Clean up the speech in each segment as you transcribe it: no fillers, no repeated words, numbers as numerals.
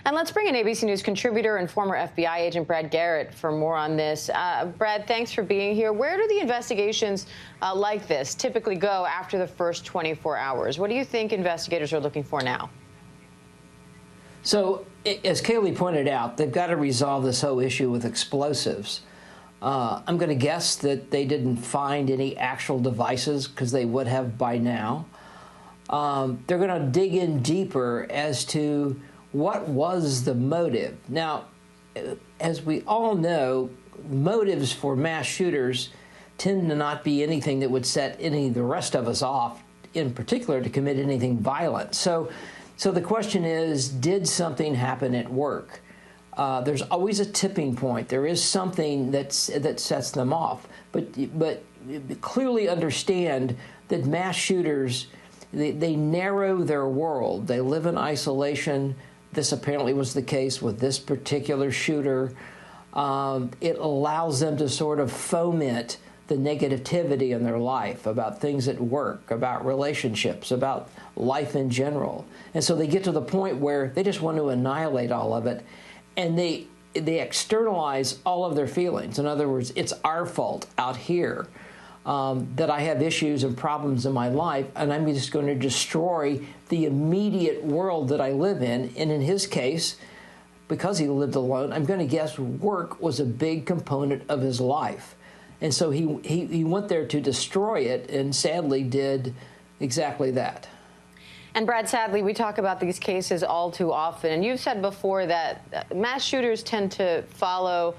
And let's bring in ABC News contributor and former FBI agent Brad Garrett for more on this. Brad, thanks for being here. Where do the investigations like this typically go after the first 24 hours? What do you think investigators are looking for now? So, as Kaylee pointed out, they've got to resolve this whole issue with explosives. I'm going to guess that they didn't find any actual devices because they would have by now. They're going to dig in deeper as to what was the motive. Now, as we all know, motives for mass shooters tend to not be anything that would set any of the rest of us off, in particular to commit anything violent. So the question is, did something happen at work? There's always a tipping point. There is something that sets them off. But clearly understand that mass shooters, they narrow their world. They live in isolation. This apparently was the case with this particular shooter. It allows them to sort of foment the negativity in their life about things at work, about relationships, about life in general. And so they get to the point where they just want to annihilate all of it, and they externalize all of their feelings. In other words, it's our fault out here that I have issues and problems in my life, and I'm just going to destroy the immediate world that I live in. And in his case, because he lived alone, I'm going to guess work was a big component of his life. And so he went there to destroy it, and sadly did exactly that. And Brad, sadly, we talk about these cases all too often. And you've said before that mass shooters tend to follow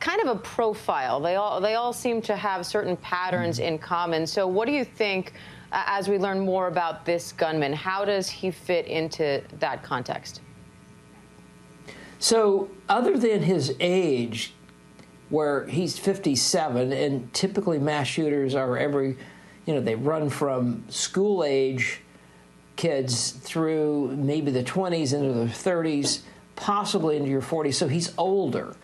kind of a profile. They all seem to have certain patterns in common. So what do you think, as we learn more about this gunman, how does he fit into that context? So other than his age, where he's 57, and typically mass shooters are they run from school age kids through maybe the 20s into their 30s, possibly into your 40s. So he's older.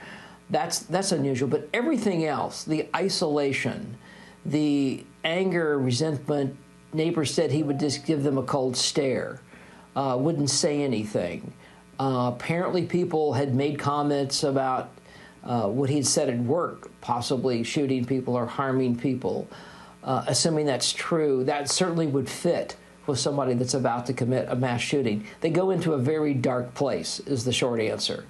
That's unusual. But everything else, the isolation, the anger, resentment, neighbors said he would just give them a cold stare, wouldn't say anything. Apparently people had made comments about what he'd said at work, possibly shooting people or harming people. Assuming that's true, that certainly would fit with somebody that's about to commit a mass shooting. They go into a very dark place, is the short answer.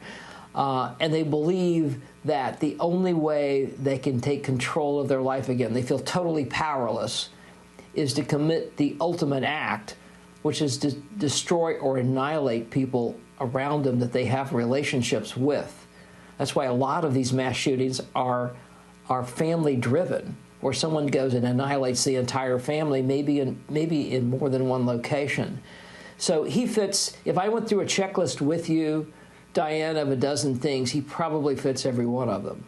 And they believe that the only way they can take control of their life again, they feel totally powerless, is to commit the ultimate act, which is to destroy or annihilate people around them that they have relationships with. That's why a lot of these mass shootings are family-driven, where someone goes and annihilates the entire family, maybe in more than one location. So he fits. If I went through a checklist with you, Diane, of a dozen things, he probably fits every one of them.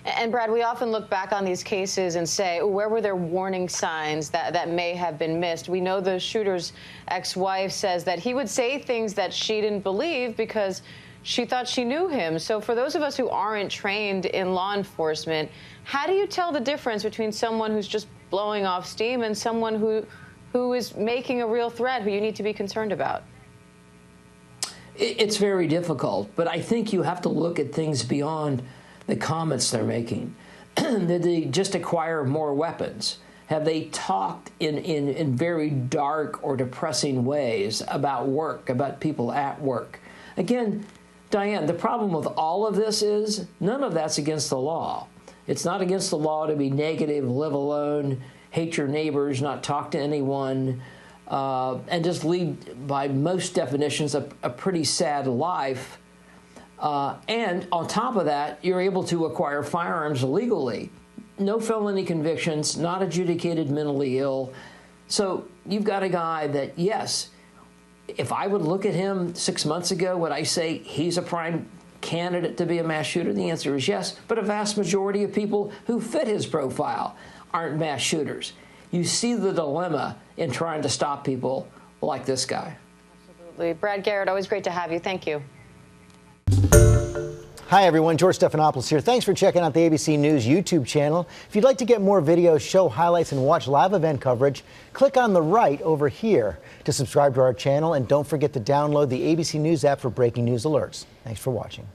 And Brad, we often look back on these cases and say, where were there warning signs that may have been missed? We know the shooter's ex-wife says that he would say things that she didn't believe because she thought she knew him. So for those of us who aren't trained in law enforcement, how do you tell the difference between someone who's just blowing off steam and someone who is making a real threat, who you need to be concerned about? It's very difficult, but I think you have to look at things beyond the comments they're making. Did they just acquire more weapons? Have they talked in very dark or depressing ways about work, about people at work? Again, Diane, the problem with all of this is none of that's against the law. It's not against the law to be negative, live alone, hate your neighbors, not talk to anyone, and just lead, by most definitions, a pretty sad life. And on top of that, you're able to acquire firearms legally. No felony convictions, not adjudicated mentally ill. So you've got a guy that, yes, if I would look at him 6 months ago, would I say he's a prime candidate to be a mass shooter? The answer is yes, but a vast majority of people who fit his profile aren't mass shooters. You see the dilemma in trying to stop people like this guy. Absolutely. Brad Garrett, always great to have you. Thank you. Hi, everyone. George Stephanopoulos here. Thanks for checking out the ABC News YouTube channel. If you'd like to get more videos, show highlights, and watch live event coverage, click on the right over here to subscribe to our channel. And don't forget to download the ABC News app for breaking news alerts. Thanks for watching.